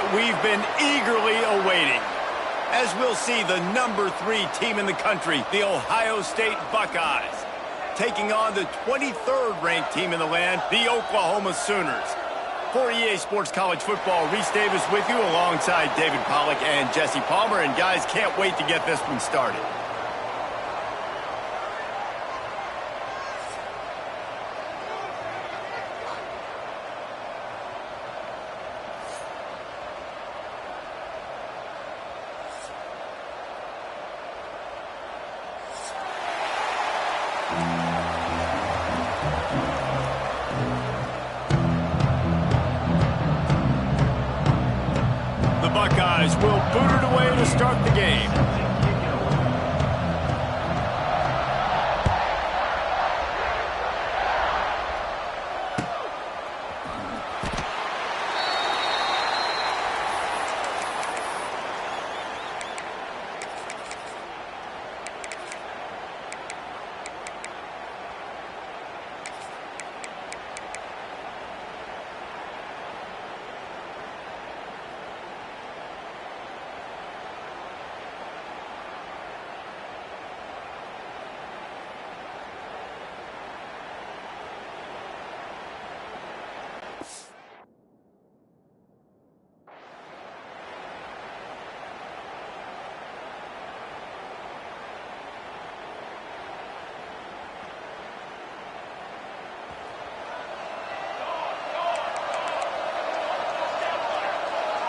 that we've been eagerly awaiting. As we'll see the number 3 team in the country, the Ohio State Buckeyes, taking on the 23rd ranked team in the land, the Oklahoma Sooners. For EA Sports College Football, Reese Davis with you alongside David Pollack and Jesse Palmer. And guys, can't wait to get this one started. Buckeyes will boot it away to start the game.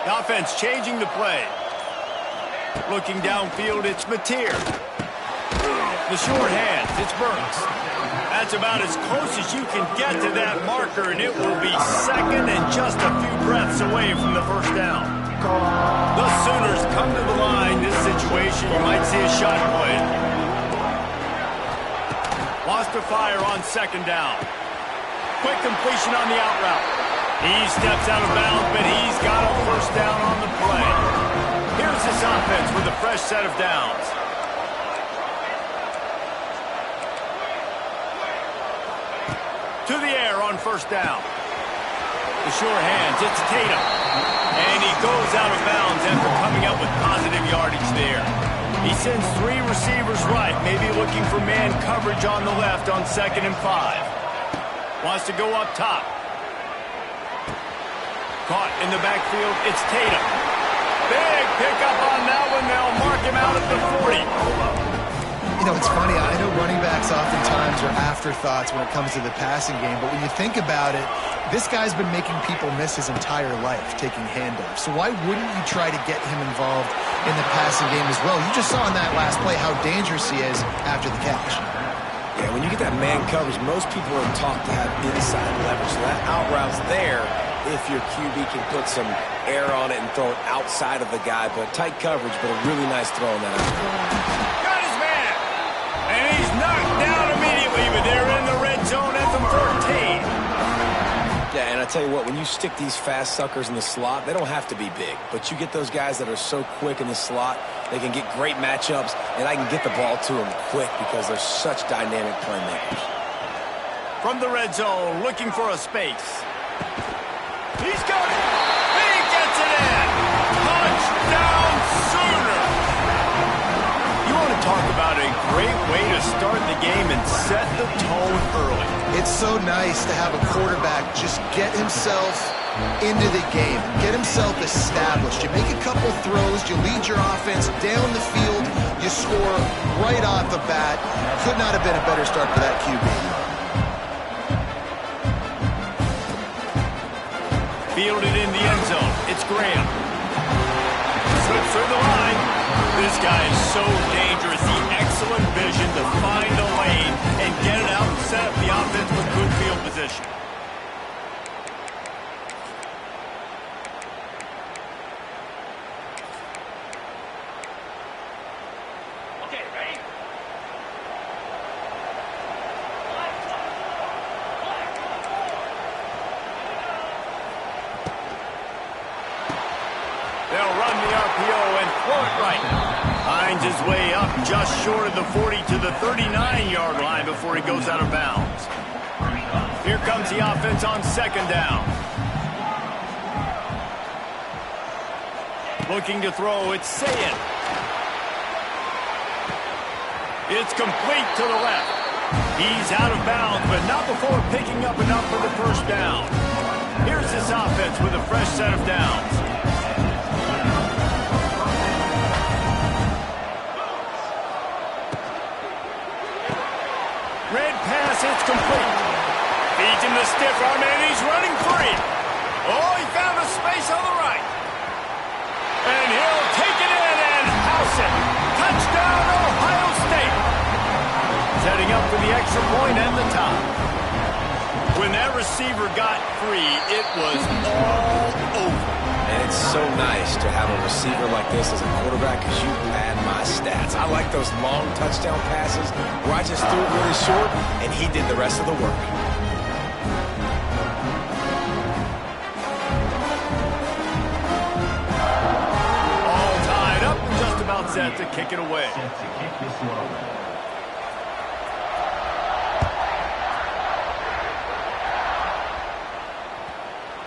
The offense changing the play. Looking downfield, it's Mateer. The short hands, it's Burks. That's about as close as you can get to that marker, and it will be second and just a few breaths away from the first down. The Sooners come to the line. This situation, you might see a shot play. Lost to fire on second down. Quick completion on the out route. He steps out of bounds, but he's got a first down on the play. Here's this offense with a fresh set of downs. To the air on first down. The sure hands, it's Tatum. And he goes out of bounds after coming up with positive yardage there. He sends 3 receivers right, maybe looking for man coverage on the left on 2nd and 5. Wants to go up top. Caught in the backfield, it's Tatum. Big pickup on that one. They'll mark him out at the 40. You know, it's funny. I know running backs oftentimes are afterthoughts when it comes to the passing game, but when you think about it, this guy's been making people miss his entire life taking handoffs. So why wouldn't you try to get him involved in the passing game as well? You just saw in that last play how dangerous he is after the catch. Yeah, when you get that man coverage, most people are taught to have inside leverage. So that out route's there if your QB can put some air on it and throw it outside of the guy. But tight coverage, but a really nice throw on that out. Got his man. And he's knocked down immediately, but they're in the red zone at the 14. Yeah, and I tell you what, when you stick these fast suckers in the slot, they don't have to be big. But you get those guys that are so quick in the slot, they can get great matchups, and I can get the ball to them quick because they're such dynamic playmakers. From the red zone, looking for a space. He's got it. He gets it in. Touchdown, Sooners. You want to talk about a great way to start the game and set the tone early. It's so nice to have a quarterback just get himself into the game, get himself established. You make a couple throws, you lead your offense down the field, you score right off the bat. Could not have been a better start for that QB. Fielded in the end zone. It's Graham. Slips through the line. This guy is so dangerous. The excellent vision to find a lane and get it out and set up the offense with good field position. Okay, ready? They'll run the RPO and throw it right. Finds his way up just short of the 40 to the 39-yard line before he goes out of bounds. Here comes the offense on second down. Looking to throw, it's Sayin. It's complete to the left. He's out of bounds, but not before picking up enough for the first down. Here's this offense with a fresh set of downs. Red pass, it's complete. Feeds him the stiff arm, and he's running free. Oh, he found a space on the right. And he'll take it in and house it. Touchdown, Ohio State. Setting up for the extra point and the tie. When that receiver got free, it was all over. And it's so nice to have a receiver like this as a quarterback because you pad my stats. I like those long touchdown passes where I just threw it really short and he did the rest of the work. All tied up and just about set to kick it away.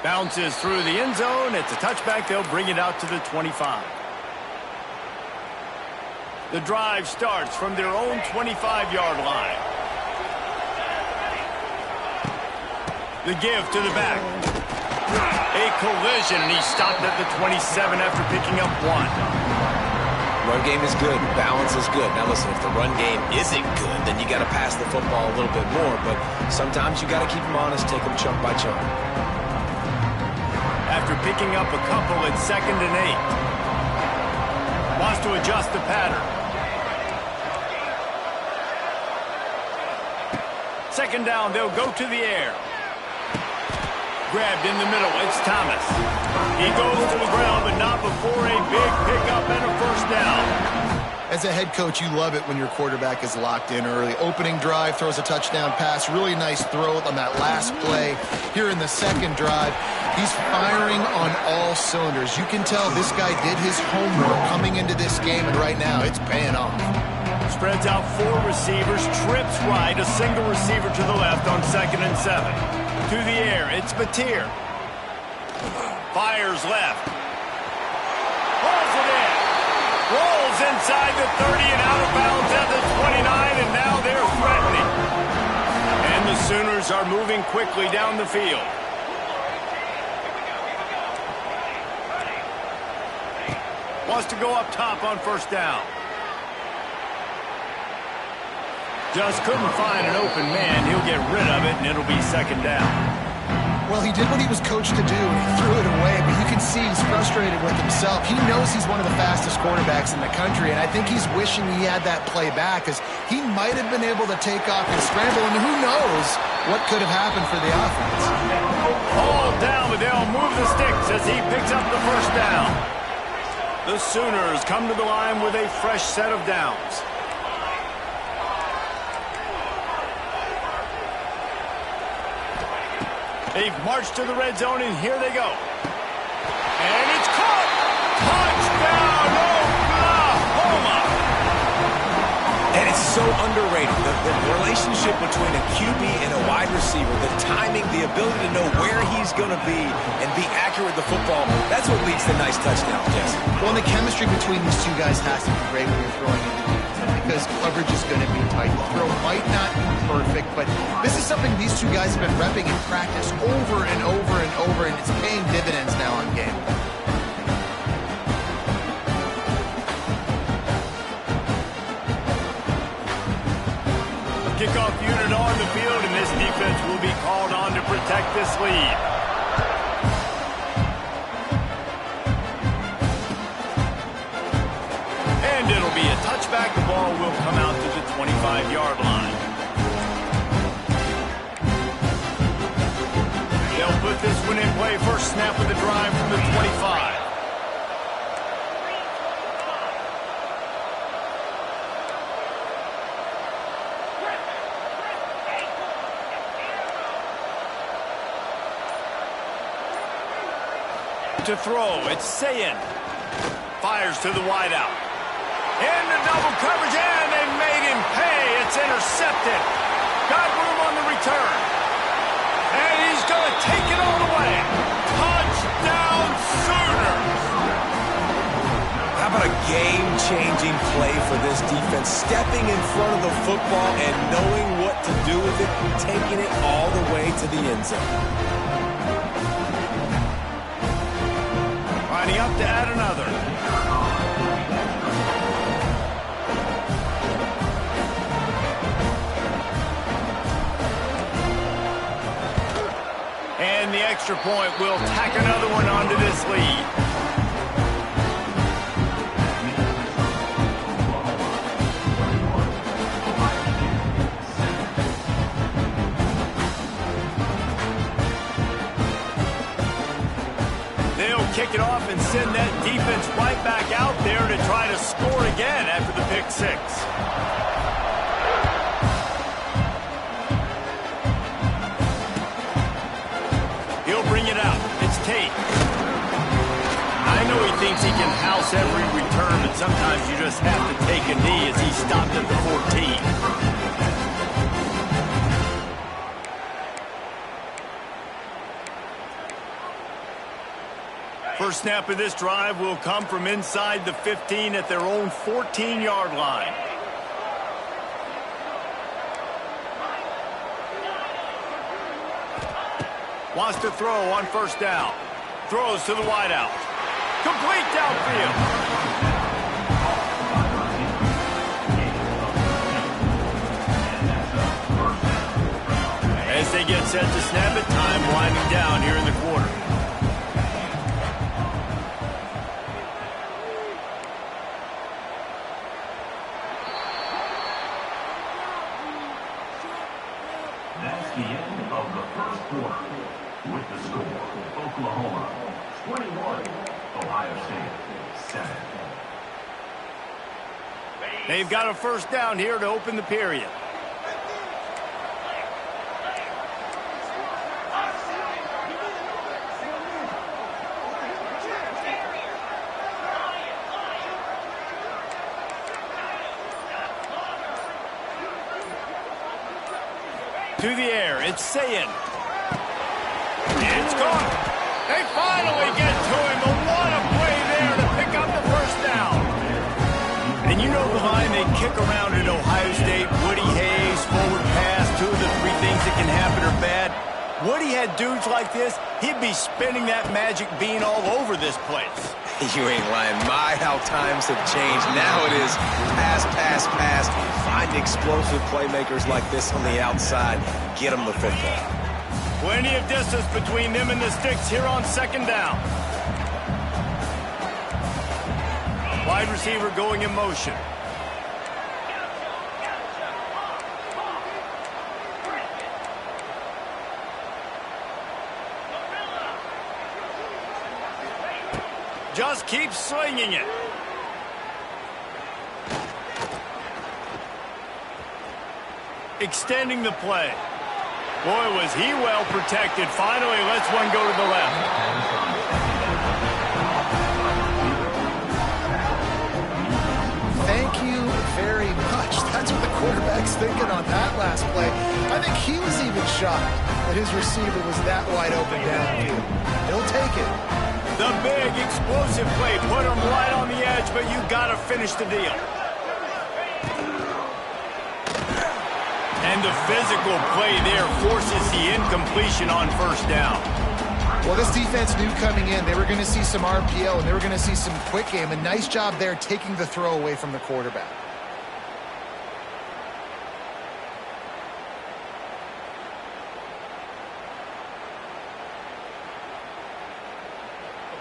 Bounces through the end zone. It's a touchback. They'll bring it out to the 25. The drive starts from their own 25-yard line. The give to the back. A collision, and he stopped at the 27 after picking up one. Run game is good. Balance is good. Now listen, if the run game isn't good, then you got to pass the football a little bit more. But sometimes you got to keep them honest, take them chunk by chunk. After picking up a couple at 2nd and 8. Wants to adjust the pattern. 2nd down, they'll go to the air. Grabbed in the middle, it's Thomas. He goes to the ground, but not before a big pickup and a first down. As a head coach, you love it when your quarterback is locked in early. Opening drive, throws a touchdown pass. Really nice throw on that last play. Here in the second drive, he's firing on all cylinders. You can tell this guy did his homework coming into this game, and right now it's paying off. Spreads out 4 receivers, trips right, a single receiver to the left on 2nd and 7. To the air, it's Mateer. Fires left. Pulls it in. Rolls inside the 30 and out of bounds at the 29, and now they're threatening. And the Sooners are moving quickly down the field. Wants to go up top on first down. Just couldn't find an open man. He'll get rid of it, and it'll be 2nd down. Well, he did what he was coached to do. He threw it away, but you can see he's frustrated with himself. He knows he's one of the fastest quarterbacks in the country, and I think he's wishing he had that play back because he might have been able to take off and scramble, and who knows what could have happened for the offense. All down, but they'll move the sticks as he picks up the first down. The Sooners come to the line with a fresh set of downs. They've marched to the red zone, and here they go. And it's caught! Touchdown, Oklahoma! And it's so underrated. The relationship between a QB and a wide receiver, the timing, the ability to know where he's going to be and be accurate with the football, that's what leads to nice touchdowns, Jesse. Well, the chemistry between these two guys has to be great when you're throwing into defense because coverage is going to be tight. The throw might not be perfect, but this is something these two guys have been repping in practice over and over and over, and it's paying dividends now on game. Kickoff unit on the field, and this defense will be called on to protect this lead. And it'll be a touchback. The ball will come out to the 25-yard line. They'll put this one in play. First snap of the drive from the 25. To throw, it's Sayin. Fires to the wideout. Into double coverage, and they made him pay. It's intercepted. Got room on the return. And he's going to take it all the way. Touchdown, Sooners! game-changing play for this defense. Stepping in front of the football and knowing what to do with it, taking it all the way to the end zone. Lining up to add another. And the extra point will tack another one onto this lead. They'll kick it off and send that defense right back out there to try to score again after the pick six. Bring it out. It's Tate. I know he thinks he can house every return, but sometimes you just have to take a knee as he stopped at the 14. First snap of this drive will come from inside the 15 at their own 14-yard line. Wants to throw on first down. Throws to the wideout. Complete downfield. As they get set to snap it, time winding down here in the quarter. That's the end of the first quarter. With the score, Oklahoma 21, Ohio State 7. They've got a first down here to open the period. To the air, it's Sayin. It's gone. They finally get to him, but what a play there to pick up the first down. And you know the line they kick around at Ohio State, Woody Hayes, forward pass, two of the three things that can happen are bad. Woody had dudes like this, he'd be spinning that magic bean all over this place. You ain't lying. My, how times have changed. Now it is pass, pass, pass. Find explosive playmakers like this on the outside. Get them the football. Plenty of distance between them and the sticks here on second down. Wide receiver going in motion. Just keep slinging it. Extending the play. Boy, was he well protected. Finally lets one go to the left. Thank you very much. That's what the quarterback's thinking on that last play. I think he was even shocked that his receiver was that wide open downfield. He'll take it. The big explosive play put him right on the edge, but you got to finish the deal. And the physical play there forces the incompletion on first down. Well, this defense knew coming in they were going to see some RPO and they were going to see some quick game. A nice job there taking the throw away from the quarterback.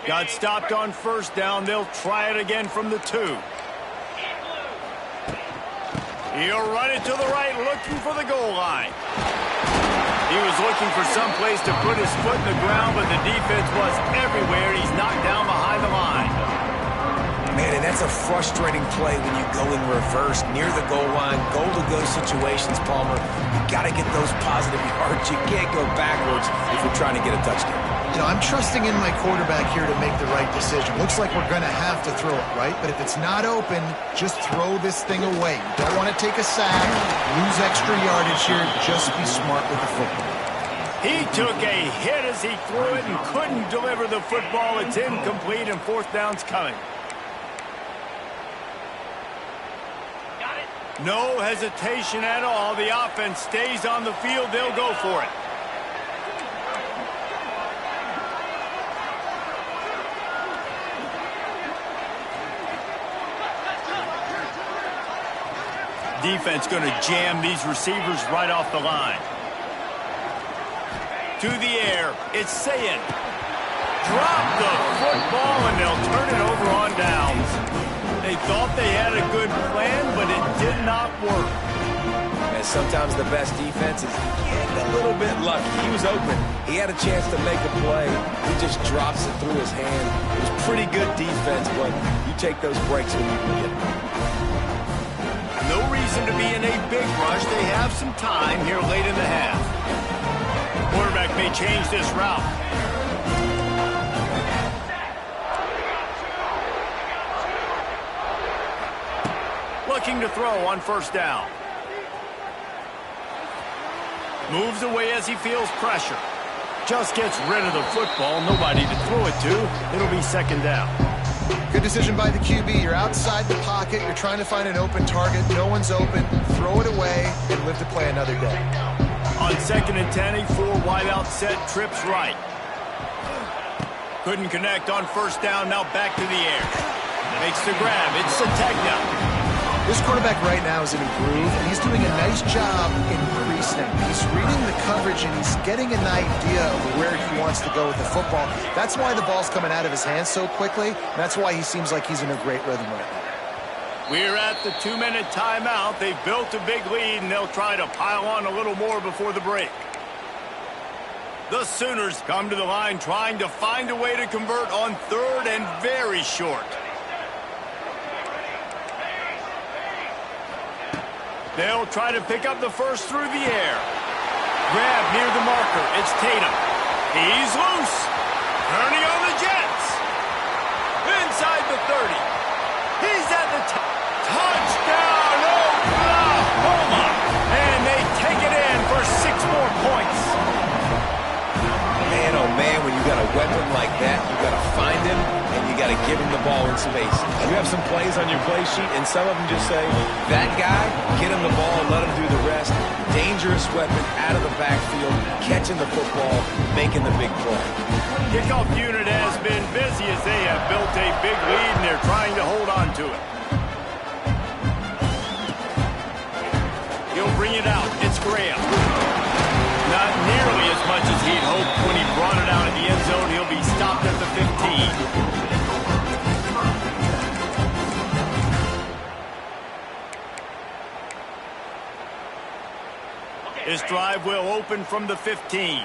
Got stopped on first down. They'll try it again from the 2. He'll run it to the right, looking for the goal line. He was looking for some place to put his foot in the ground, but the defense was everywhere. He's knocked down behind the line. Man, and that's a frustrating play when you go in reverse near the goal line, goal-to-go situations, Palmer. You got to get those positive yards. You can't go backwards if you're trying to get a touchdown. You know, I'm trusting in my quarterback here to make the right decision. Looks like we're going to have to throw it, right? But if it's not open, just throw this thing away. You don't want to take a sack, lose extra yardage here. Just be smart with the football. He took a hit as he threw it and couldn't deliver the football. It's incomplete and fourth down's coming. No hesitation at all. The offense stays on the field. They'll go for it. Defense going to jam these receivers right off the line. To the air. It's Sayin. Drop the football, and they'll turn it over on downs. They thought they had a good plan, but it did not work. And sometimes the best defense is getting a little bit lucky. He was open. He had a chance to make a play. He just drops it through his hand. It was pretty good defense, but you take those breaks when you can get them. No reason to be in a big rush. They have some time here late in the half. Quarterback may change this route. Looking to throw on first down. Moves away as he feels pressure. Just gets rid of the football. Nobody to throw it to. It'll be second down. Good decision by the QB. You're outside the pocket. You're trying to find an open target. No one's open. Throw it away and live to play another day. On 2nd and 10, a 4-wideout set, trips right. Couldn't connect on first down, now back to the air. Makes the grab, it's Sategna. This quarterback right now is in a groove, and he's doing a nice job increasing. He's reading the coverage, and he's getting an idea of where he wants to go with the football. That's why the ball's coming out of his hands so quickly, and that's why he seems like he's in a great rhythm right now. We're at the 2-minute timeout. They've built a big lead, and they'll try to pile on a little more before the break. The Sooners come to the line trying to find a way to convert on 3rd and very short. They'll try to pick up the first through the air. Grab near the marker. It's Tatum. He's loose. Turning on the Jets. Inside the 30. He's at the touchdown, Oklahoma! And they take it in for 6 more points. Man, oh man, when you got a weapon like that, you got to find him and you got to give him the ball in space. You have some plays on your play sheet, and some of them just say, that guy, get him the ball, let him do the rest. Dangerous weapon out of the backfield, catching the football, making the big play. Kickoff unit has been busy as they have built a big lead, and they're trying to hold on to it. He'll bring it out. It's Graham. Not nearly as much as he'd hoped when he brought it out of the end zone. He'll be stopped at the 15. This drive will open from the 15.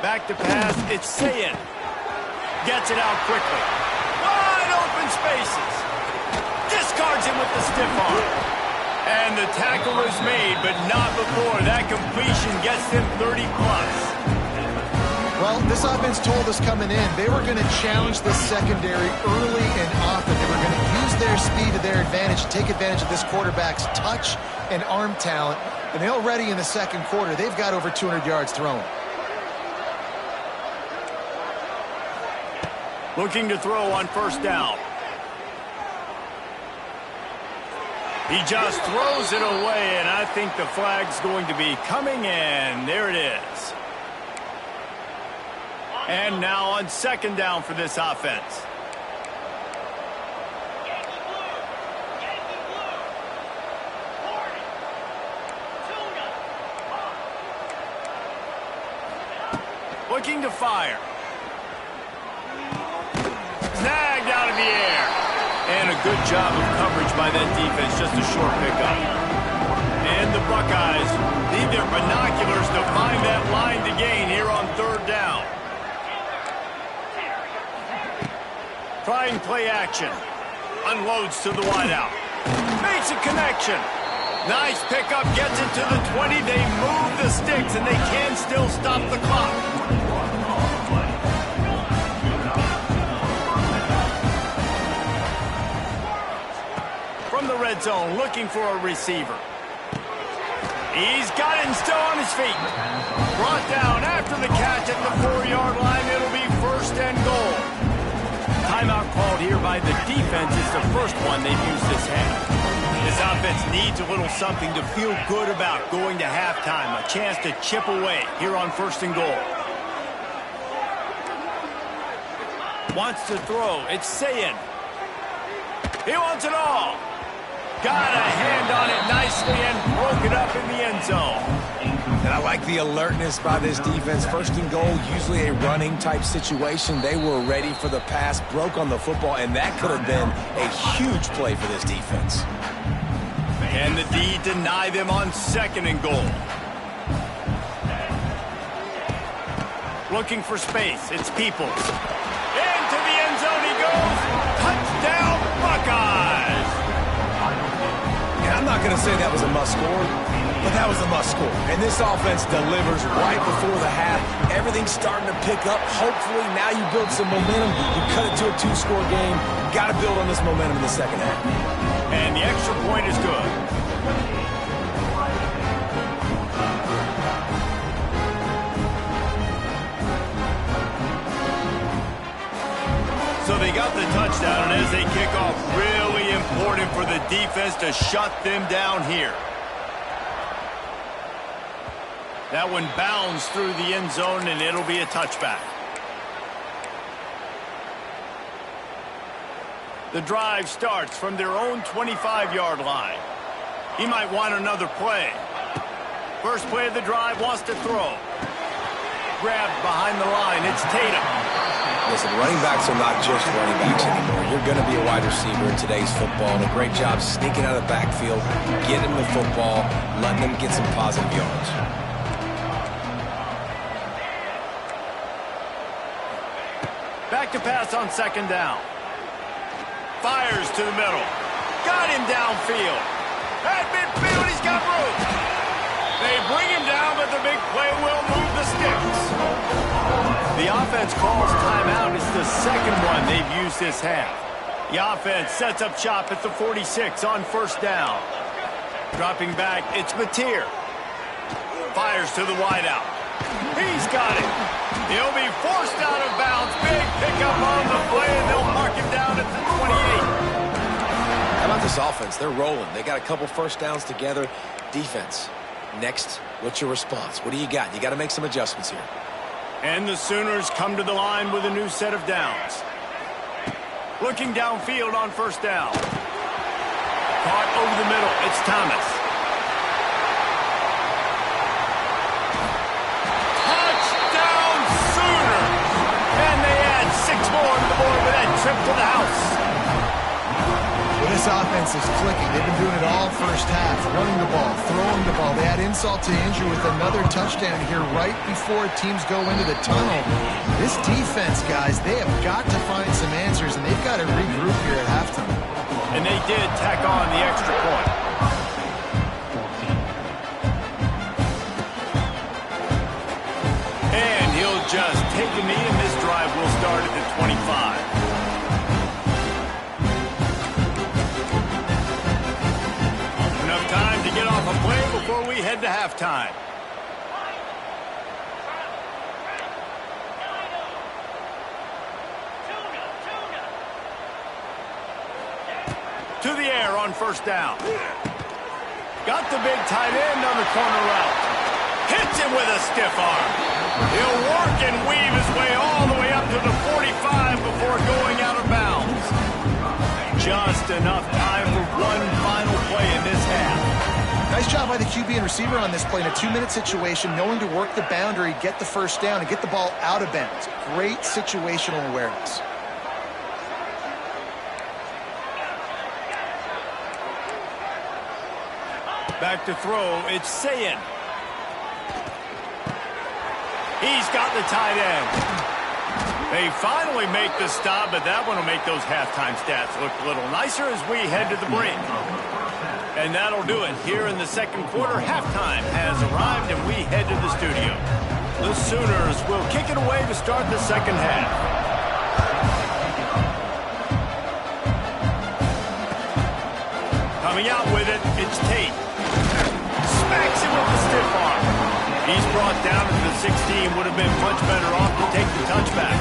Back to pass, it's Sayin. Gets it out quickly. Wide open spaces. Discards him with the stiff arm. And the tackle is made, but not before. That completion gets them 30-plus. Well, this offense told us coming in, they were going to challenge the secondary early and often. They were going to use their speed to their advantage, take advantage of this quarterback's touch and arm talent. And they already in the second quarter, they've got over 200 yards thrown. Looking to throw on first down. He just throws it away, and I think the flag's going to be coming in. There it is. And now on 2nd down for this offense. Looking to fire. Snagged out of the air. And a good job of coverage by that defense. Just a short pickup. And the Buckeyes need their binoculars to find that line to gain here on 3rd down. Trying play action. Unloads to the wideout. Makes a connection. Nice pickup. Gets it to the 20. They move the sticks, and they can still stop the clock. From the red zone, looking for a receiver. He's got it and still on his feet. Brought down after the catch at the 4-yard line. It'll be first and goal. Timeout called here by the defense. It's the first one they've used this half. This offense needs a little something to feel good about going to halftime. A chance to chip away here on first and goal. Wants to throw. It's Sayin. He wants it all. Got a hand on it nicely and broke it up in the end zone. And I like the alertness by this defense. First and goal, usually a running type situation. They were ready for the pass, broke on the football, and that could have been a huge play for this defense. And the D deny them on second and goal. Looking for space. It's Peoples. Into the end zone he goes. Touchdown, Buckeyes. I'm not going to say that was a must score, but that was a must score. And this offense delivers right before the half. Everything's starting to pick up. Hopefully now you build some momentum. You cut it to a 2-score game. Got to build on this momentum in the second half. And the extra point is good. So they got the touchdown, and as they kick off, really important for the defense to shut them down here. That one bounds through the end zone, and it'll be a touchback. The drive starts from their own 25-yard line. He might want another play. First play of the drive, wants to throw. Grabbed behind the line, it's Tatum. Listen, running backs are not just running backs anymore. You're going to be a wide receiver in today's football, and a great job sneaking out of the backfield, getting the football, letting them get some positive yards. Back to pass on second down. Fires to the middle. Got him downfield. At midfield, he's got room. They bring him down, but the big play will move the sticks. The offense calls timeout. It's the second one they've used this half. The offense sets up shop at the 46 on first down. Dropping back, it's Mateer. Fires to the wideout. He's got it. He'll be forced out of bounds. Big pickup on the play, and they'll mark him down at the 28. How about this offense? They're rolling. They got a couple first downs together. Defense. Next, what's your response? What do you got? You got to make some adjustments here. And the Sooners come to the line with a new set of downs. Looking downfield on first down. Caught over the middle. It's Thomas. Touchdown Sooners! And they add 6 more to the board with that trip to the house. Well, this offense is clicking. They've been doing it all first half. Running the ball, throwing the ball. They add insult to injury with another touchdown here right before teams go into the tunnel. This defense, guys, they have got to find some answers, and they've got to regroup here at halftime. And they did tack on the extra point. And he'll just take a knee, and this drive will start at the 25. Enough time to get off a play before we head to halftime. To the air on first down. Got the big tight end on the corner route. Hits him with a stiff arm. He'll work and weave his way all the way up to the 45 before going out of bounds. Just enough time for one final play in this half. Nice job by the QB and receiver on this play in a 2-minute situation, knowing to work the boundary, get the first down, and get the ball out of bounds. Great situational awareness. Back to throw, it's Sayin. He's got the tight end. They finally make the stop, but that one will make those halftime stats look a little nicer as we head to the break. And that'll do it here in the second quarter. Halftime has arrived, and we head to the studio. The Sooners will kick it away to start the second half. Coming out with it, it's Tate. smacks him with the stiff arm. He's brought down to the 16. Would have been much better off to take the touchback.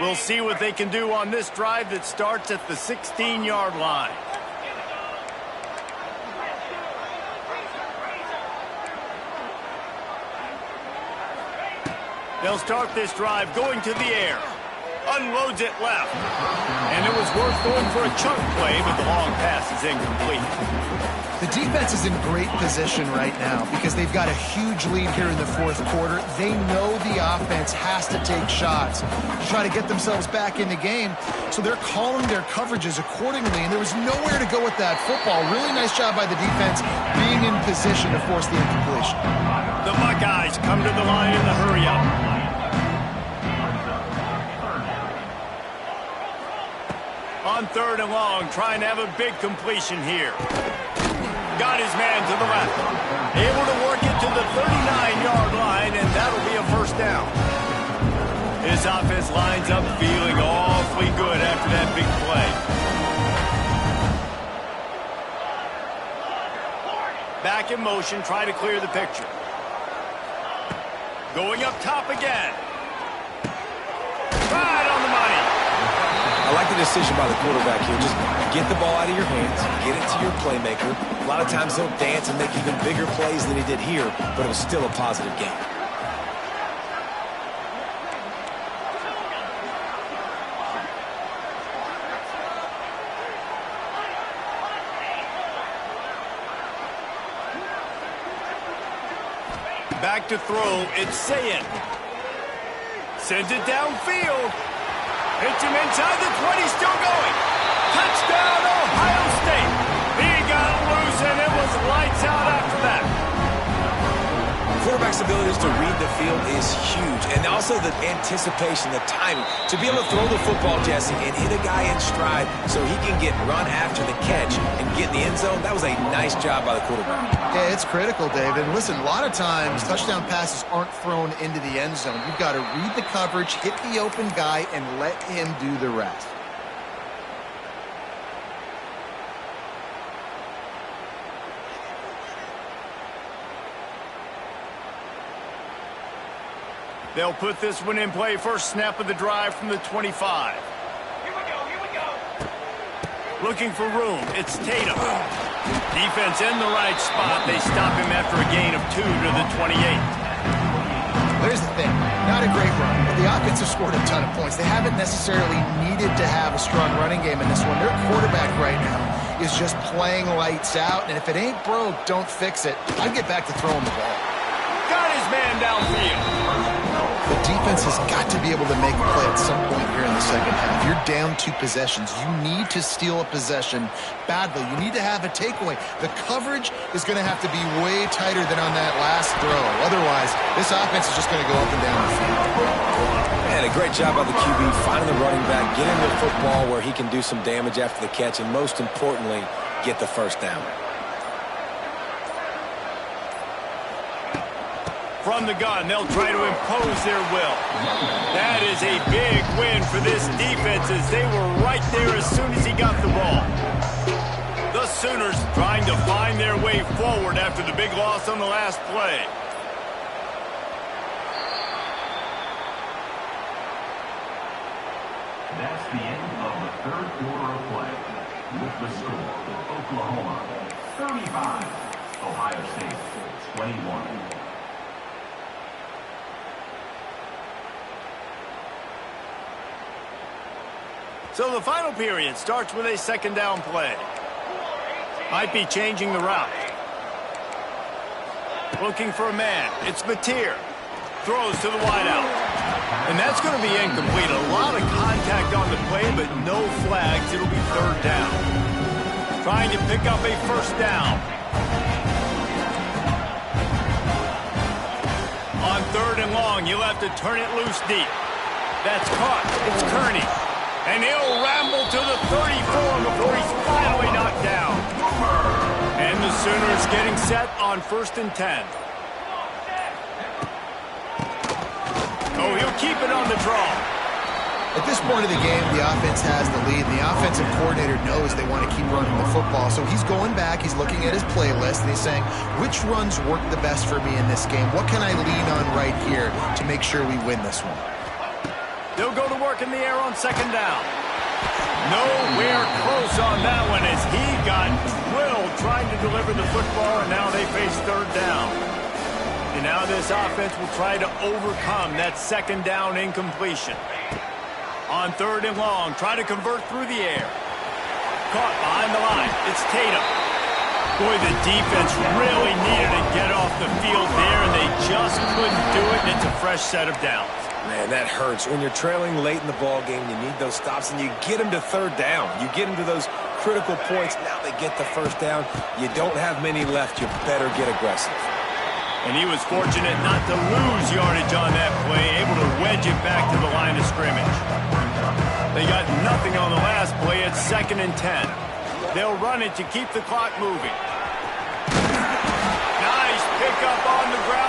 We'll see what they can do on this drive that starts at the 16-yard line. They'll start this drive going to the air. Unloads it left. And it was worth going for a chunk play, but the long pass is incomplete. The defense is in great position right now because they've got a huge lead here in the fourth quarter. They know the offense has to take shots to try to get themselves back in the game. So they're calling their coverages accordingly, and there was nowhere to go with that football. Really nice job by the defense being in position to force the incompletion. The Buckeyes come to the line in the hurry-up. On 3rd and long, trying to have a big completion here. Got his man to the left. Able to work it to the 39-yard line, and that'll be a first down. His offense lines up feeling awfully good after that big play. Back in motion, try to clear the picture. Going up top again. Right on the money. I like the decision by the quarterback here. Just get the ball out of your hands, get it to your playmaker. A lot of times he'll dance and make even bigger plays than he did here, but it was still a positive game. Back to throw, it's Sayin. Sends it downfield. Hits him inside the 20, still going. Touchdown, Ohio State. He got loose, and it was lights out after that. Quarterback's abilities to read the field is huge, and also the anticipation, the timing. To be able to throw the football, Jesse, and hit a guy in stride so he can get run after the catch and get in the end zone, that was a nice job by the quarterback. Yeah, it's critical, David. And listen, a lot of times touchdown passes aren't thrown into the end zone. You've got to read the coverage, hit the open guy, and let him do the rest. They'll put this one in play. First snap of the drive from the 25. Here we go. Looking for room. It's Tatum. Defense in the right spot. They stop him after a gain of 2 to the 28. There's the thing. Not a great run, but the offense has scored a ton of points. They haven't necessarily needed to have a strong running game in this one. Their quarterback right now is just playing lights out, and if it ain't broke, don't fix it. I'd get back to throwing the ball. Got his man downfield. The defense has got to be able to make a play at some point here in the second half. You're down 2 possessions. You need to steal a possession badly. You need to have a takeaway. The coverage is going to have to be way tighter than on that last throw. Otherwise, this offense is just going to go up and down the field. Man, a great job by the QB, finding the running back, getting the football where he can do some damage after the catch, and most importantly, get the first down. From the gun, they'll try to impose their will. That is a big win for this defense as they were right there as soon as he got the ball. The Sooners trying to find their way forward after the big loss on the last play. That's the end of the third quarter of play. With the score, Oklahoma 35, Ohio State 21. So the final period starts with a second down play. Might be changing the route. Looking for a man. It's Mateer. Throws to the wideout. And that's going to be incomplete. A lot of contact on the play, but no flags. It'll be third down. Trying to pick up a first down. On 3rd and long, you'll have to turn it loose deep. That's caught. It's Kearney. And he'll ramble to the 34 before he's finally knocked down. And the Sooners getting set on 1st and 10. Oh, he'll keep it on the draw. At this point of the game, the offense has the lead. The offensive coordinator knows they want to keep running the football. So he's going back, he's looking at his playlist, and he's saying, which runs work the best for me in this game? What can I lean on right here to make sure we win this one? They'll go to work in the air on second down. Nowhere close on that one as he got drilled trying to deliver the football, and now they face third down. And now this offense will try to overcome that second down incompletion. On third and long, try to convert through the air. Caught behind the line. It's Tatum. Boy, the defense really needed to get off the field there, and they just couldn't do it, and it's a fresh set of downs. Man, that hurts. When you're trailing late in the ball game, you need those stops, and you get them to third down. You get them to those critical points. Now they get the first down. You don't have many left. You better get aggressive. And he was fortunate not to lose yardage on that play, able to wedge it back to the line of scrimmage. They got nothing on the last play. It's 2nd and 10. They'll run it to keep the clock moving. Nice pickup on the ground.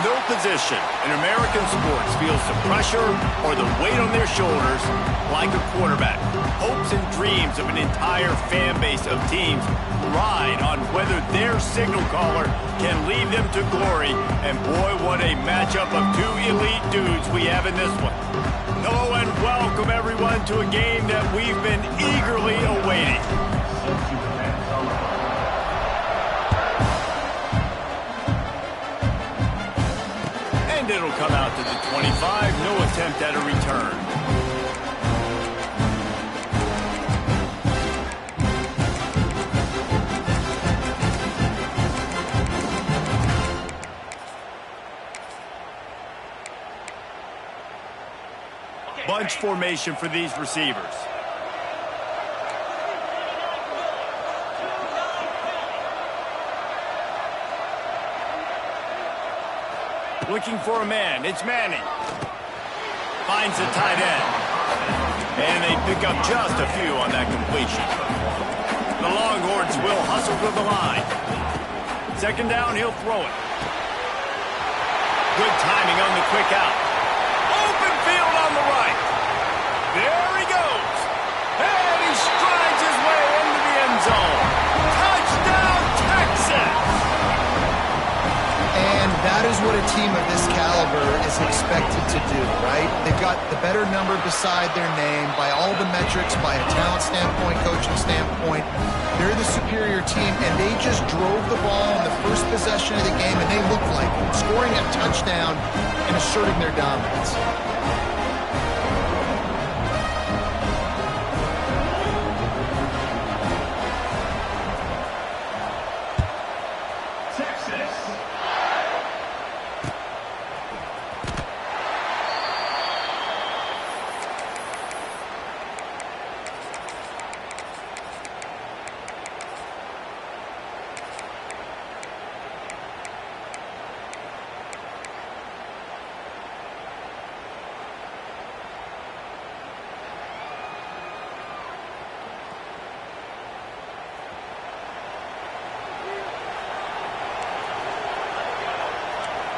No position in American sports feels the pressure or the weight on their shoulders like a quarterback. Hopes and dreams of an entire fan base of teams ride on whether their signal caller can lead them to glory. And boy, what a matchup of two elite dudes we have in this one. Hello and welcome everyone to a game that we've been eagerly awaiting. And it'll come out to the 25. No attempt at a return. Bunch formation for these receivers. Looking for a man. It's Manning. Finds the tight end. And they pick up just a few on that completion. The Longhorns will hustle to the line. Second down, he'll throw it. Good timing on the quick out. Open field on the right. There he goes. And he strides his way into the end zone. Touchdown, Texas! And that is what a team of this caliber is expected to do, right? They've got the better number beside their name by all the metrics, by a talent standpoint, coaching standpoint. They're the superior team, and they just drove the ball in the first possession of the game, and they looked like it, scoring a touchdown and asserting their dominance.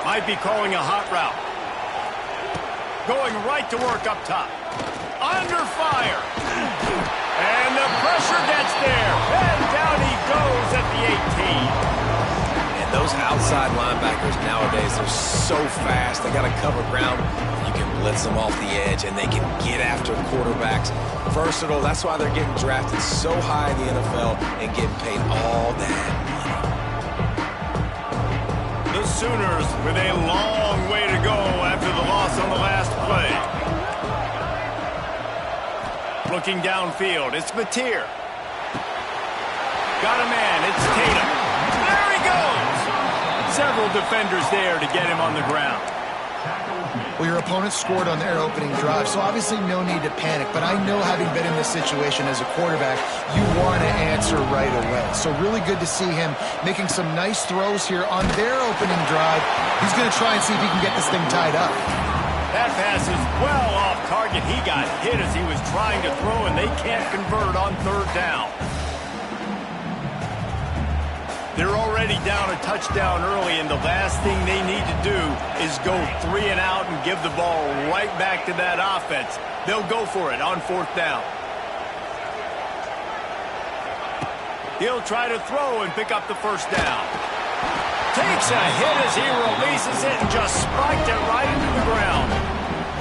Might be calling a hot route. Going right to work up top. Under fire. And the pressure gets there. And down he goes at the 18. And those outside linebackers nowadays, they're so fast. They got to cover ground. You can blitz them off the edge, and they can get after quarterbacks. Versatile. That's why they're getting drafted so high in the NFL and getting paid all that money. The Sooners with a long way to go after the loss on the last play. Looking downfield, it's Mateer. Got a man, it's Tatum. There he goes! Several defenders there to get him on the ground. Well, your opponent scored on their opening drive, so obviously no need to panic. But I know, having been in this situation as a quarterback, you want to answer right away. So really good to see him making some nice throws here on their opening drive. He's going to try and see if he can get this thing tied up. That pass is well off target. He got hit as he was trying to throw, and they can't convert on third down. They're already down a touchdown early, and the last thing they need to do is go 3 and out and give the ball right back to that offense. They'll go for it on fourth down. He'll try to throw and pick up the first down. Takes a hit as he releases it and just spiked it right into the ground.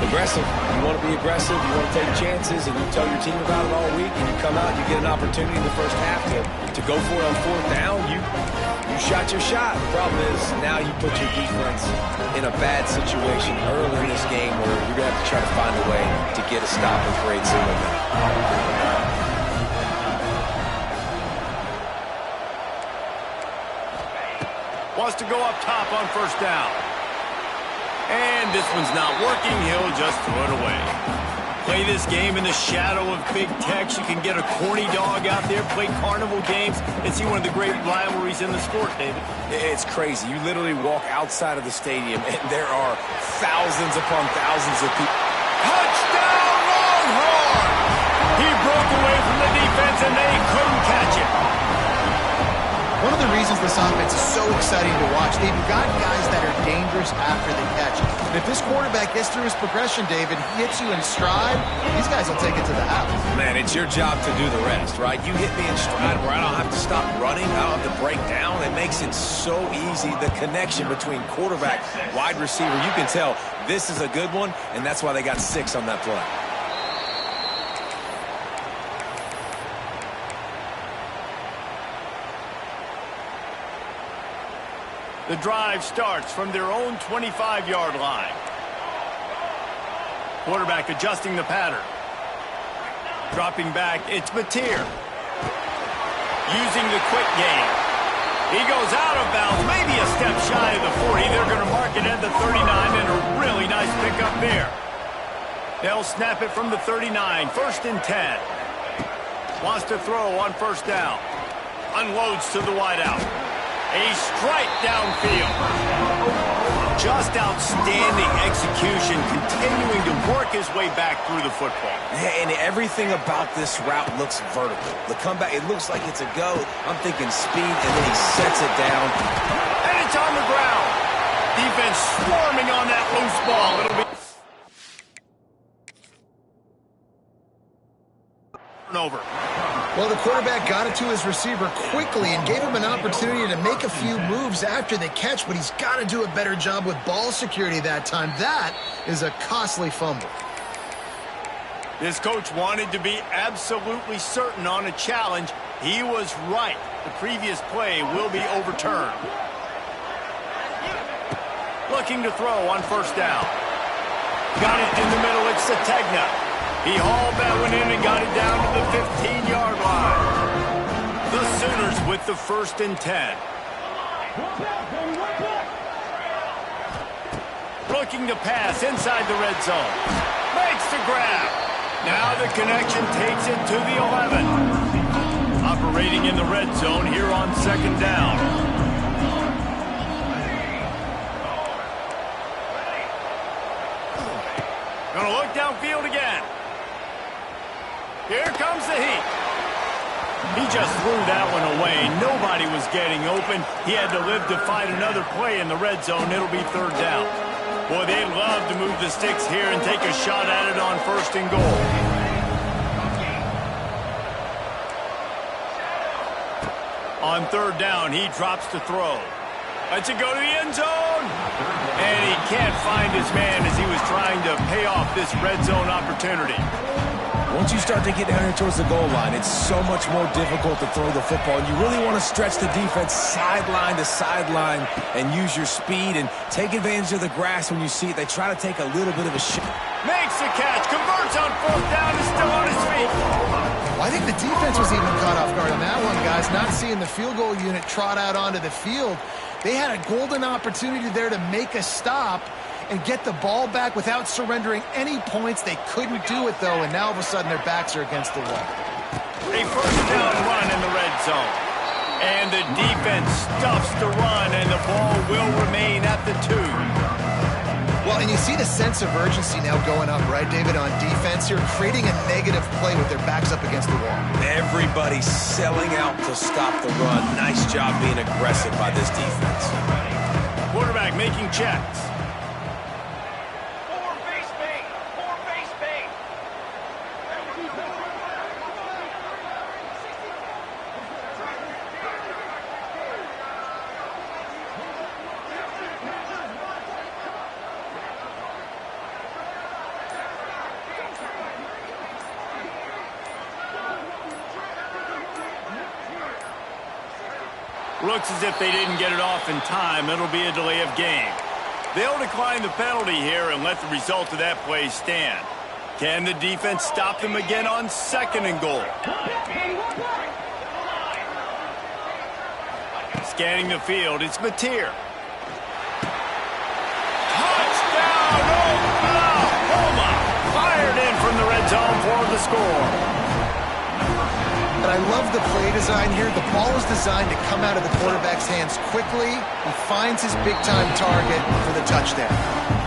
Aggressive. You want to be aggressive. You want to take chances, and you tell your team about it all week, and you come out and you get an opportunity in the first half to go for it on fourth down. You shot your shot. The problem is now you put your defense in a bad situation early in this game where you're going to have to try to find a way to get a stop and create some momentum. Wants to go up top on first down. And this one's not working. He'll just throw it away. Play this game in the shadow of Big Tex. You can get a corny dog out there, play carnival games, and see one of the great rivalries in the sport, David. It's crazy. You literally walk outside of the stadium, and there are thousands upon thousands of people. Touchdown, Longhorn! He broke away from the defense, and they couldn't catch him. One of the reasons this offense is so exciting to watch, they've got guys that are dangerous after the catch. And if this quarterback gets through his progression, David, he hits you in stride, these guys will take it to the house. Man, it's your job to do the rest, right? You hit me in stride where I don't have to stop running, I don't have to break down. It makes it so easy, the connection between quarterback, wide receiver. You can tell this is a good one, and that's why they got 6 on that play. The drive starts from their own 25-yard line. Quarterback adjusting the pattern. Dropping back, it's Mateer. Using the quick game. He goes out of bounds, maybe a step shy of the 40. They're going to mark it at the 39, and a really nice pickup there. They'll snap it from the 39, 1st and 10. Wants to throw on 1st down. Unloads to the wideout. A strike downfield. Just outstanding execution, continuing to work his way back through the football. Yeah, and everything about this route looks vertical. The comeback, it looks like it's a go. I'm thinking speed, and then he sets it down. And it's on the ground. Defense swarming on that loose ball. It'll be over. Well, the quarterback got it to his receiver quickly and gave him an opportunity to make a few moves after the catch, but he's got to do a better job with ball security that time. That is a costly fumble. This coach wanted to be absolutely certain on a challenge. He was right. The previous play will be overturned. Looking to throw on 1st down. Got it in the middle. It's Sategna. He hauled that one in and got it down to the 15-yard line. The Sooners with the 1st and 10. Looking to pass inside the red zone. Makes the grab. Now the connection takes it to the 11. Operating in the red zone here on 2nd down. Gonna look downfield again. Here comes the heat. He just threw that one away. Nobody was getting open. He had to live to fight another play in the red zone. It'll be 3rd down. Boy, they'd love to move the sticks here and take a shot at it on 1st and goal. On 3rd down, he drops to throw. Lets it go to the end zone. And he can't find his man as he was trying to pay off this red zone opportunity. Once you start to get down here towards the goal line, it's so much more difficult to throw the football. And you really want to stretch the defense sideline to sideline and use your speed and take advantage of the grass when you see it. They try to take a little bit of a shot. Makes the catch, converts on 4th down, is still on his feet. Well, I think the defense was even caught off guard on that one, guys. Not seeing the field goal unit trot out onto the field. They had a golden opportunity there to make a stop and get the ball back without surrendering any points. They couldn't do it, though, and now all of a sudden their backs are against the wall. A 1st down run in the red zone. And the defense stuffs the run, and the ball will remain at the 2. Well, and you see the sense of urgency now going up, right, David, on defense here, creating a negative play with their backs up against the wall. Everybody's selling out to stop the run. Nice job being aggressive by this defense. Quarterback making checks. Looks as if they didn't get it off in time. It'll be a delay of game. They'll decline the penalty here and let the result of that play stand. Can the defense stop them again on 2nd and goal? Scanning the field, it's Mateer. Touchdown, Oklahoma! Fired in from the red zone for the score. But I love the play design here. The ball is designed to come out of the quarterback's hands quickly. He finds his big-time target for the touchdown.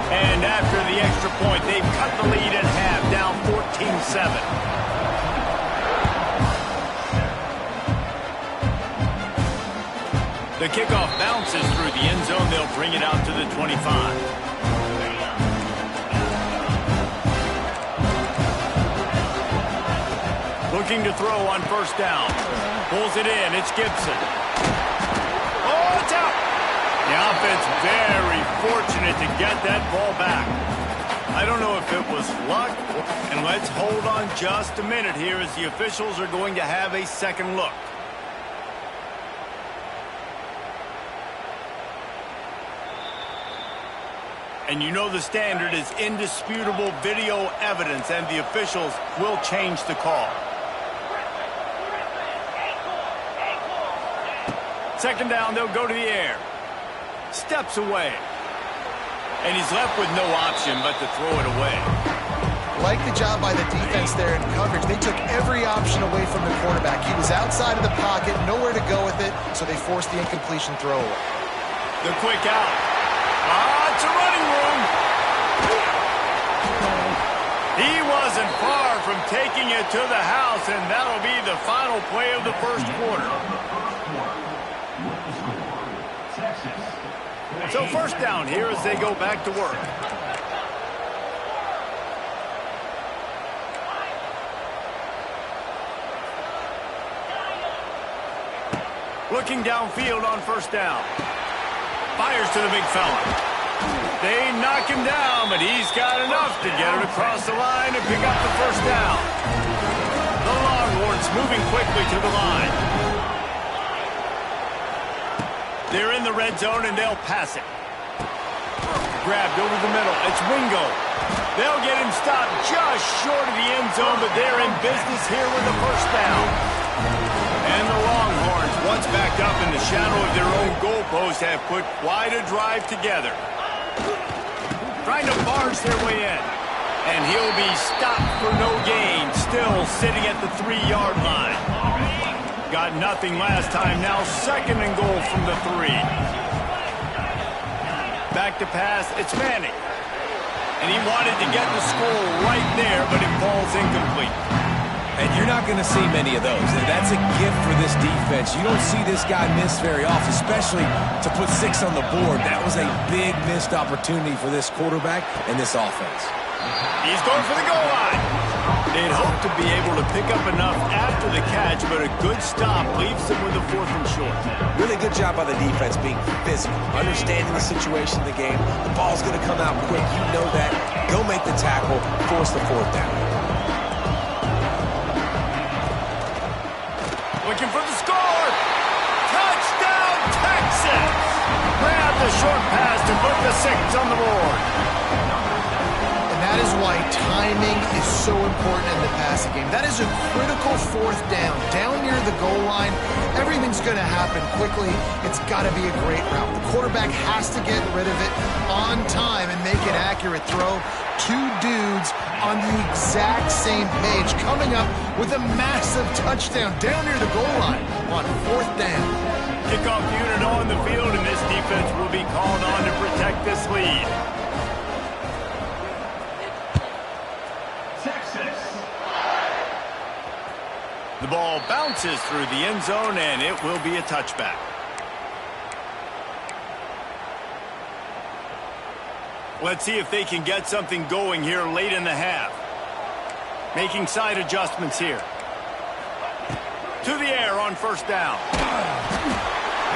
And after the extra point, they've cut the lead at half, down 14-7. The kickoff bounces through the end zone. They'll bring it out to the 25. Looking to throw on first down. Pulls it in. It's Gibson. Oh, it's out. The offense very fortunate to get that ball back. I don't know if it was luck. And let's hold on just a minute here as the officials are going to have a second look. And you know the standard is indisputable video evidence, and the officials will change the call. Second down, they'll go to the air. Steps away. And he's left with no option but to throw it away. Like the job by the defense there in coverage. They took every option away from the quarterback. He was outside of the pocket, nowhere to go with it, so they forced the incompletion throw away. The quick out. It's a running room. He wasn't far from taking it to the house, and that'll be the final play of the first quarter. So first down here as they go back to work. Looking downfield on first down. Fires to the big fella. They knock him down, but he's got enough to get it across the line and pick up the first down. The Longhorns moving quickly to the line. They're in the red zone, and they'll pass it. Grabbed over the middle. It's Wingo. They'll get him stopped just short of the end zone, but they're in business here with the first down. And the Longhorns, once backed up in the shadow of their own goalpost, have put quite a drive together. Trying to barge their way in. And he'll be stopped for no gain, still sitting at the 3-yard line. Got nothing last time, now second and goal from the 3. Back to pass, it's Manning. And he wanted to get the score right there, but it falls incomplete. And you're not going to see many of those. And that's a gift for this defense. You don't see this guy miss very often, especially to put 6 on the board. That was a big missed opportunity for this quarterback and this offense. He's going for the goal line. They'd hope to be able to pick up enough after the catch, but a good stop leaves them with a 4th and short. Really good job by the defense being physical, understanding the situation of the game. The ball's going to come out quick. You know that. Go make the tackle, force the 4th down. Looking for the score. Touchdown, Texas! Grab the short pass to put the 6 on the board. That is why timing is so important in the passing game. That is a critical 4th down. Down near the goal line, everything's going to happen quickly. It's got to be a great route. The quarterback has to get rid of it on time and make an accurate throw. 2 dudes on the exact same page coming up with a massive touchdown down near the goal line on 4th down. Kickoff unit on the field, and this defense will be called on to protect this lead. The ball bounces through the end zone, and it will be a touchback. Let's see if they can get something going here late in the half. Making side adjustments here. To the air on first down.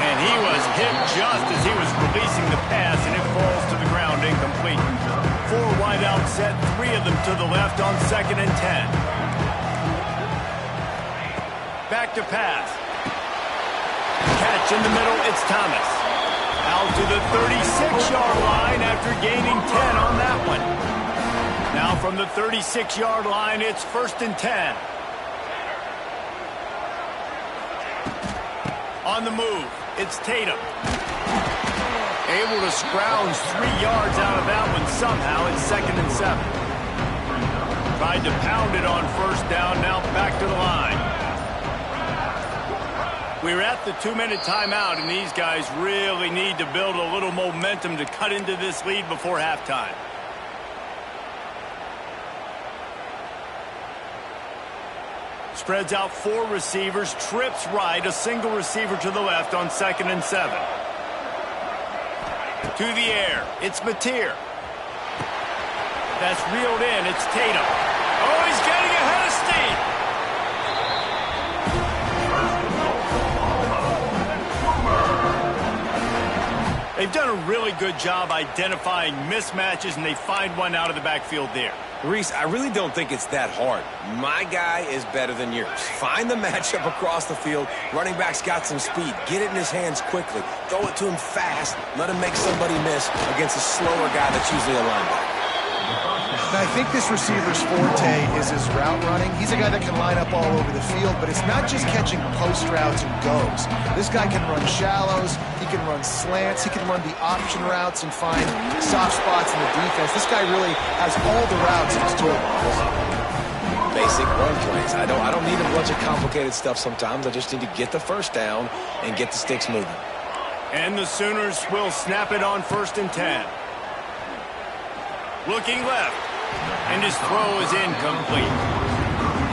And he was hit just as he was releasing the pass, and it falls to the ground incomplete. 4 wide out set, 3 of them to the left on 2nd and 10. Back to pass. Catch in the middle, it's Thomas. Out to the 36-yard line after gaining 10 on that one. Now from the 36-yard line, it's 1st and 10. On the move, it's Tatum. Able to scrounge 3 yards out of that one somehow. It's 2nd and 7. Tried to pound it on first down, now back to the line. We're at the 2-minute timeout, and these guys really need to build a little momentum to cut into this lead before halftime. Spreads out 4 receivers, trips right, a single receiver to the left on 2nd and 7. To the air, it's Mateer. That's reeled in, it's Tatum. Oh, he's getting ahead of steam. They've done a really good job identifying mismatches, and they find one out of the backfield there. Reese, I really don't think it's that hard. My guy is better than yours. Find the matchup across the field. Running back's got some speed. Get it in his hands quickly. Throw it to him fast. Let him make somebody miss against a slower guy that's usually a linebacker. And I think this receiver's forte is his route running. He's a guy that can line up all over the field, but it's not just catching post routes and goes. This guy can run shallows, he can run slants, he can run the option routes and find soft spots in the defense. This guy really has all the routes in his toolbox. Basic run plays. I don't need a bunch of complicated stuff sometimes. I just need to get the first down and get the sticks moving. And the Sooners will snap it on 1st and 10. Looking left, and his throw is incomplete.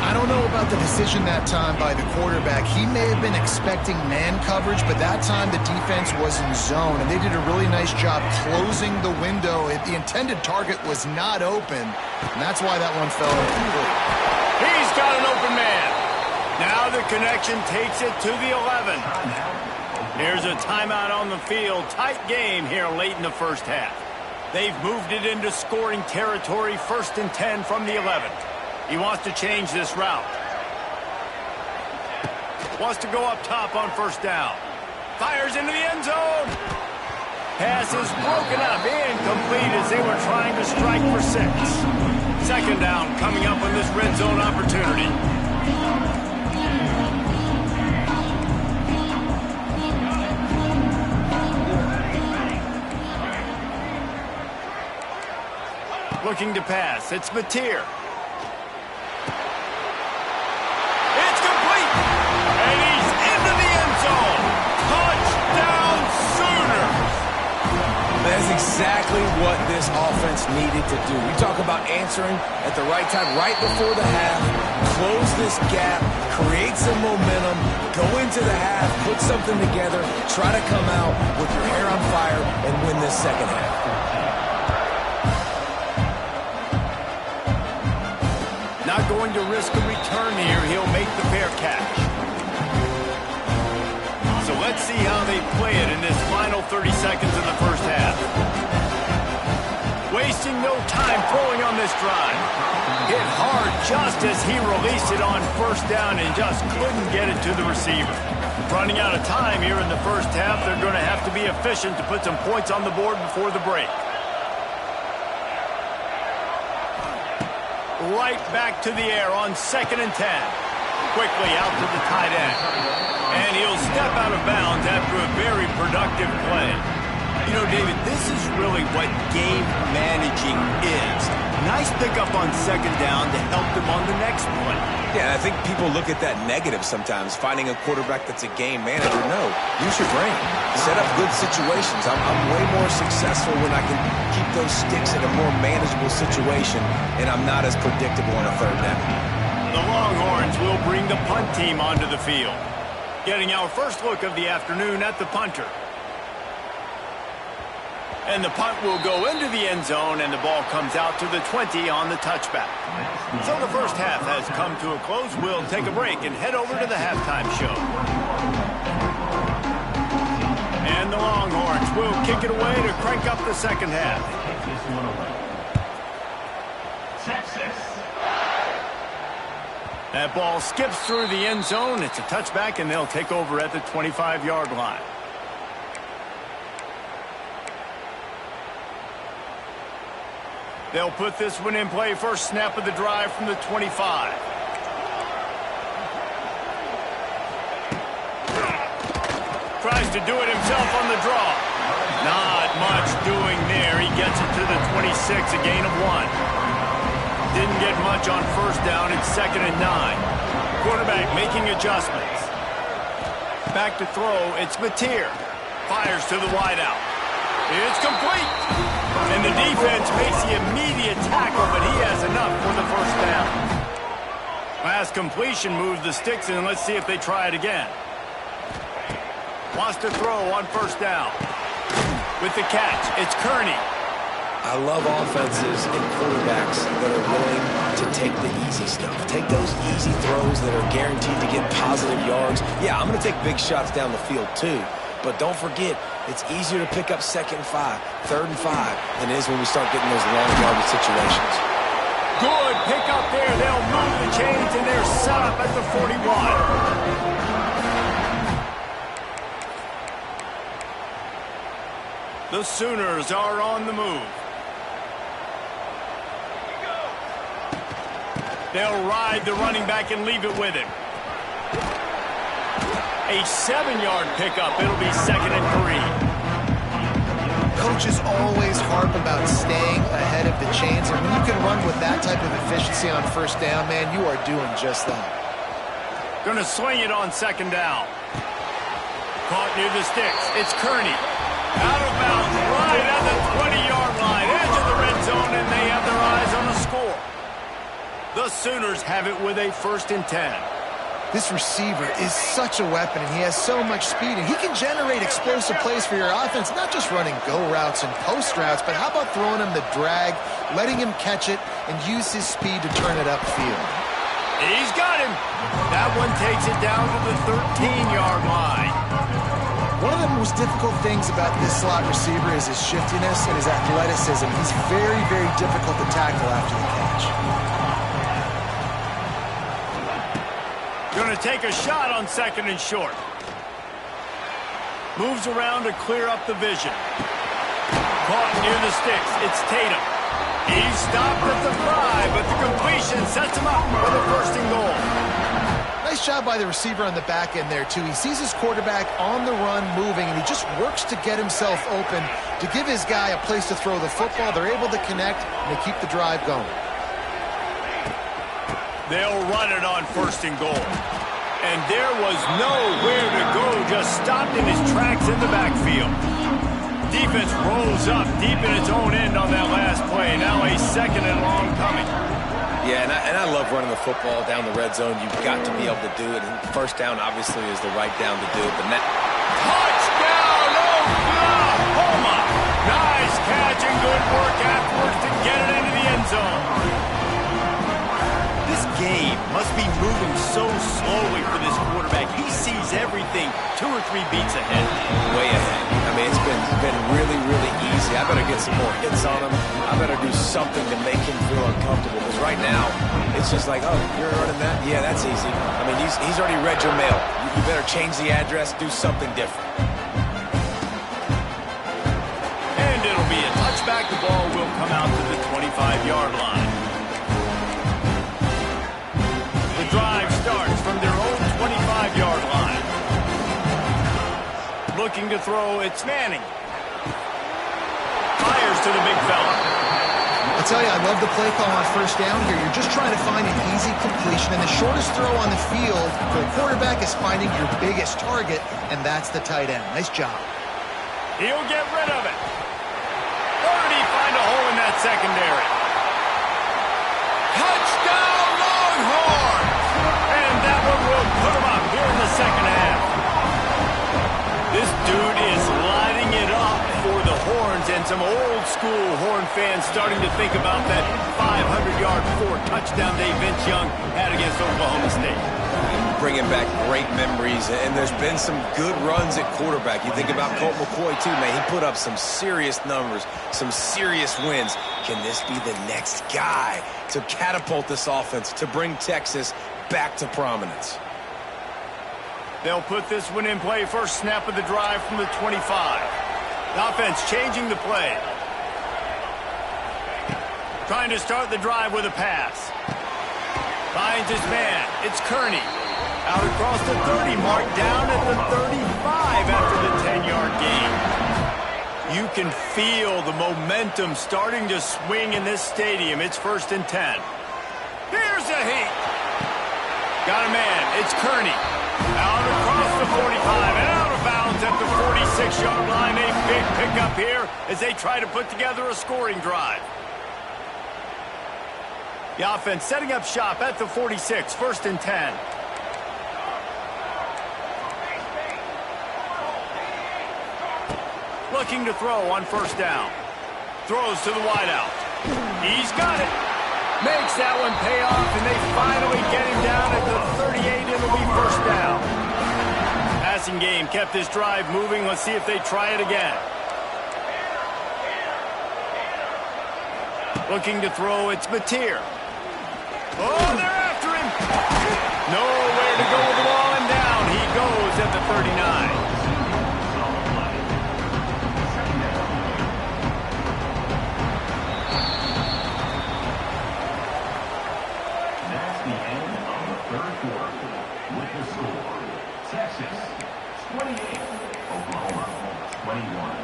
I don't know about the decision that time by the quarterback. He may have been expecting man coverage, but that time the defense was in zone, and they did a really nice job closing the window. The intended target was not open, and that's why that one fell incomplete. He's got an open man. Now the connection takes it to the 11. Here's a timeout on the field. Tight game here late in the first half. They've moved it into scoring territory, 1st and 10 from the 11. He wants to change this route. Wants to go up top on 1st down. Fires into the end zone. Pass is broken up, incomplete as they were trying to strike for 6. 2nd down coming up on this red zone opportunity. Looking to pass. It's Mateer. It's complete. And he's into the end zone. Touchdown Sooners. That's exactly what this offense needed to do. We talk about answering at the right time, right before the half, close this gap, create some momentum, go into the half, put something together, try to come out with your hair on fire and win this second half. Not going to risk a return here. He'll make the fair catch. So let's see how they play it in this final 30 seconds of the first half. Wasting no time throwing on this drive. Hit hard just as he released it on 1st down and just couldn't get it to the receiver. Running out of time here in the first half. They're going to have to be efficient to put some points on the board before the break. Right back to the air on 2nd and 10. Quickly out to the tight end. And he'll step out of bounds after a very productive play. You know, David, this is really what game managing is. Nice pickup on 2nd down to help them on the next play. Yeah, I think people look at that negative sometimes, finding a quarterback that's a game manager. No, use your brain. Set up good situations. I'm way more successful when I can keep those sticks in a more manageable situation, and I'm not as predictable on a 3rd down. The Longhorns will bring the punt team onto the field. Getting our first look of the afternoon at the punter. And the punt will go into the end zone, and the ball comes out to the 20 on the touchback. So the first half has come to a close. We'll take a break and head over to the halftime show. And the Longhorns will kick it away to crank up the second half. Texas. That ball skips through the end zone. It's a touchback, and they'll take over at the 25-yard line. They'll put this one in play. First snap of the drive from the 25. Tries to do it himself on the draw. Not much doing there. He gets it to the 26, a gain of 1. Didn't get much on 1st down. It's 2nd and 9. Quarterback making adjustments. Back to throw. It's Mateer. Fires to the wideout. It's complete. And the defense makes the immediate tackle, but he has enough for the 1st down. Last completion moves the sticks in. Let's see if they try it again. Wants to throw on first down. With the catch, it's Kearney. I love offenses and quarterbacks that are willing to take the easy stuff. Take those easy throws that are guaranteed to get positive yards. Yeah, I'm going to take big shots down the field too. But don't forget, it's easier to pick up 2nd and 5, 3rd and 5 than it is when we start getting those long yardage situations. Good pick up there. They'll move the chains, and they're set up at the 41. The Sooners are on the move. They'll ride the running back and leave it with him. A 7-yard pickup. It'll be 2nd and 3. Coaches always harp about staying ahead of the chains, and when you can run with that type of efficiency on first down, man, you are doing just that. Gonna swing it on 2nd down. Caught near the sticks. It's Kearney. Out of bounds, right at the 20-yard line, edge of the red zone, and they have their eyes on the score. The Sooners have it with a 1st and 10. This receiver is such a weapon, and he has so much speed, and he can generate explosive plays for your offense, not just running go routes and post routes, but how about throwing him the drag, letting him catch it, and use his speed to turn it upfield. He's got him. That one takes it down to the 13-yard line. One of the most difficult things about this slot receiver is his shiftiness and his athleticism. He's very, very difficult to tackle after the catch. Going to take a shot on 2nd and short. Moves around to clear up the vision. Caught near the sticks. It's Tatum. He's stopped at the 5, but the completion sets him up for the 1st and goal. Nice job by the receiver on the back end there, too. He sees his quarterback on the run moving, and he just works to get himself open to give his guy a place to throw the football. They're able to connect, and they keep the drive going. They'll run it on 1st and goal. And there was nowhere to go, just stopped in his tracks in the backfield. Defense rolls up deep in its own end on that last play. Now a 2nd and long coming. Yeah, and I love running the football down the red zone. You've got to be able to do it. And 1st down, obviously, is the right down to do it. But touchdown, Oklahoma! Nice catch and good work afterwards to get it into the end zone. This game must be moving so slowly for this quarterback. He sees everything 2 or 3 beats ahead. Way ahead. I mean, it's been really, really easy. I better get some more hits on him. I better do something to make him feel uncomfortable. Because right now, it's just like, oh, you're running that? Yeah, that's easy. I mean, he's already read your mail. You better change the address, do something different. And it'll be a touchback. The ball will come out to the 25-yard line. The drive starts from their own 25-yard line. Looking to throw, it's Manning. Fires to the big fella. I'll tell you, I love the play call on 1st down here. You're just trying to find an easy completion, and the shortest throw on the field for the quarterback is finding your biggest target, and that's the tight end. Nice job. He'll get rid of it. Or did he find a hole in that secondary? Touchdown, Longhorns! And that one will put him up here in the 2nd half. This dude is lighting it up for the Horns, and some old-school Horn fans starting to think about that 500-yard 4-touchdown day Vince Young had against Oklahoma State. Bringing back great memories, and there's been some good runs at quarterback. You think about Colt McCoy, too, man. He put up some serious numbers, some serious wins. Can this be the next guy to catapult this offense, to bring Texas back to prominence? They'll put this one in play. First snap of the drive from the 25. The offense changing the play. Trying to start the drive with a pass. Finds his man. It's Kearney. Out across the 30 mark, down at the 35 after the 10-yard gain. You can feel the momentum starting to swing in this stadium. It's 1st and 10. Here's a heat. Got a man. It's Kearney. Out across the 45 and out of bounds at the 46-yard line. A big pickup here as they try to put together a scoring drive. The offense setting up shop at the 46, 1st and 10. Looking to throw on 1st down. Throws to the wideout. He's got it. Makes that one pay off, and they finally get him down at the 38. It'll be 1st down. Passing game kept this drive moving. Let's see if they try it again. Looking to throw, it's Mateer. Oh, they're after him. Nowhere to go with the ball, and down he goes at the 39. That's the end of the 3rd quarter. With the score, Texas 28, Oklahoma 21.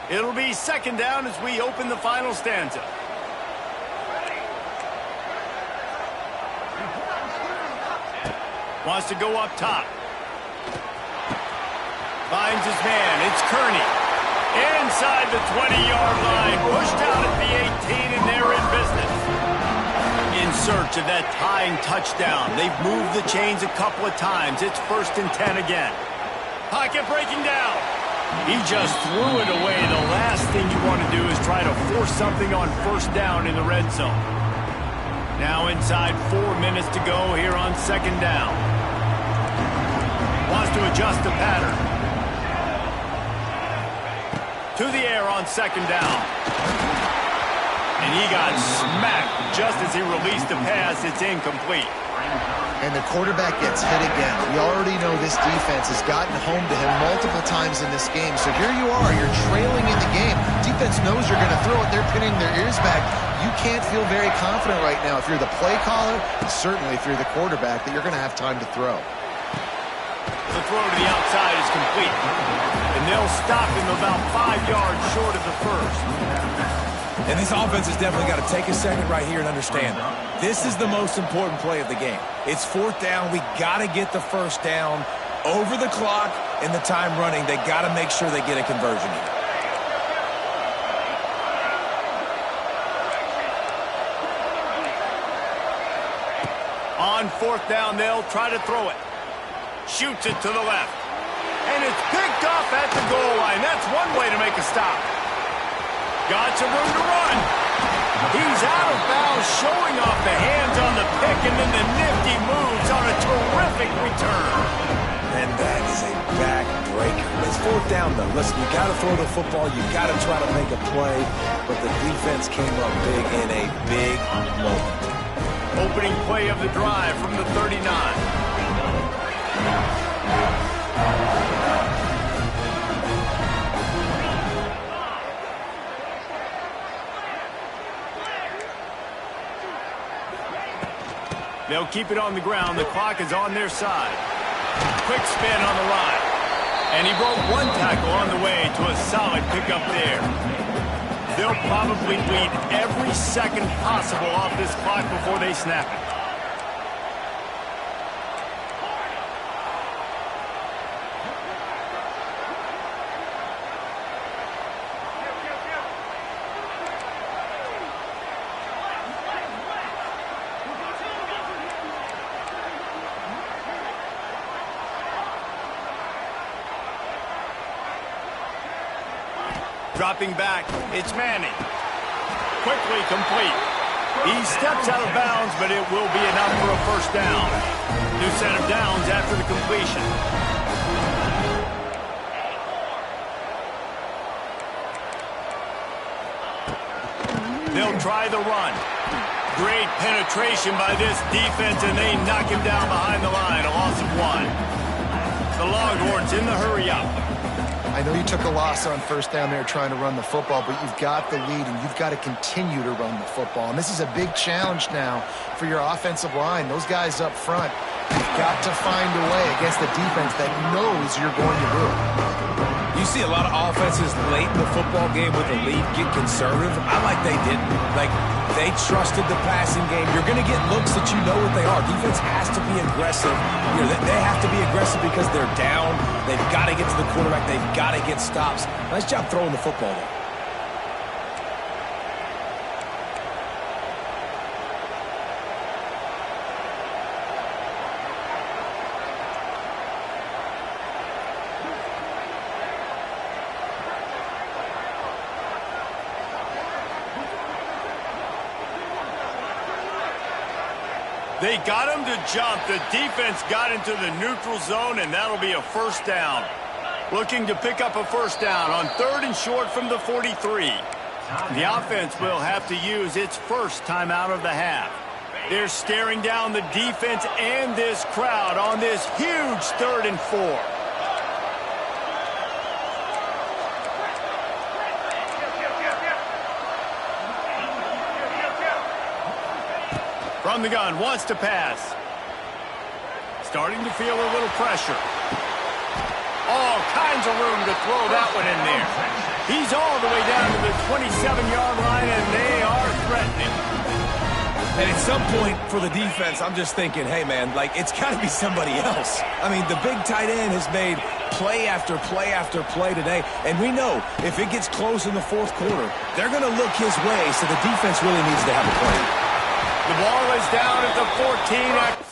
It'll be 2nd down as we open the final stanza. Wants to go up top. Finds his man. It's Kearney. Inside the 20-yard line. Pushed out at the 18, and they're in business. In search of that tying touchdown. They've moved the chains a couple of times. It's 1st and 10 again. Pocket breaking down. He just threw it away. The last thing you want to do is try to force something on 1st down in the red zone. Now inside 4 minutes to go here on 2nd down. Wants to adjust the pattern. To the air on 2nd down. And he got smacked just as he released the pass. It's incomplete. And the quarterback gets hit again. We already know this defense has gotten home to him multiple times in this game. So here you are, you're trailing in the game. Defense knows you're going to throw it. They're pinning their ears back. You can't feel very confident right now if you're the play caller, and certainly if you're the quarterback, that you're going to have time to throw. The throw to the outside is complete. And they'll stop him about 5 yards short of the 1st. And this offense has definitely got to take a second right here and understand this is the most important play of the game. It's 4th down. We got to get the 1st down over the clock and the time running. They got to make sure they get a conversion here. On 4th down, they'll try to throw it. Shoots it to the left. And it's picked off at the goal line. That's one way to make a stop. Got some room to run. He's out of bounds, showing off the hands on the pick, and then the nifty moves on a terrific return. And that is a backbreaker. It's 4th down, though. Listen, you got to throw the football. You got to try to make a play. But the defense came up big in a big moment. Opening play of the drive from the 39. They'll keep it on the ground. The clock is on their side. Quick spin on the line. And he broke one tackle on the way to a solid pickup there. They'll probably bleed every second possible off this clock before they snap it. Dropping back, it's Manning. Quickly complete. He steps out of bounds, but it will be enough for a 1st down. New set of downs after the completion. They'll try the run. Great penetration by this defense, and they knock him down behind the line. A loss of 1. The Longhorns in the hurry-up. I know you took a loss on 1st down there trying to run the football, but you've got the lead, and you've got to continue to run the football. And this is a big challenge now for your offensive line. Those guys up front, you've got to find a way against the defense that knows you're going to do it. You see a lot of offenses late in the football game with a lead get conservative. I like they didn't. Like, they trusted the passing game. You're going to get looks that you know what they are. Defense has to be aggressive. You know, they have to be aggressive because they're down. They've got to get to the quarterback. They've got to get stops. Nice job throwing the football there. They got him to jump. The defense got into the neutral zone, and that'll be a first down. Looking to pick up a first down on 3rd and short from the 43. The offense will have to use its first timeout of the half. They're staring down the defense and this crowd on this huge 3rd and 4. From the gun, wants to pass. Starting to feel a little pressure. All kinds of room to throw that one in there. He's all the way down to the 27-yard line, and they are threatening. And at some point for the defense, I'm just thinking, hey, man, like, it's got to be somebody else. I mean, the big tight end has made play after play after play today, and we know if it gets close in the 4th quarter, they're going to look his way, so the defense really needs to have a plan. The ball is down at the 14.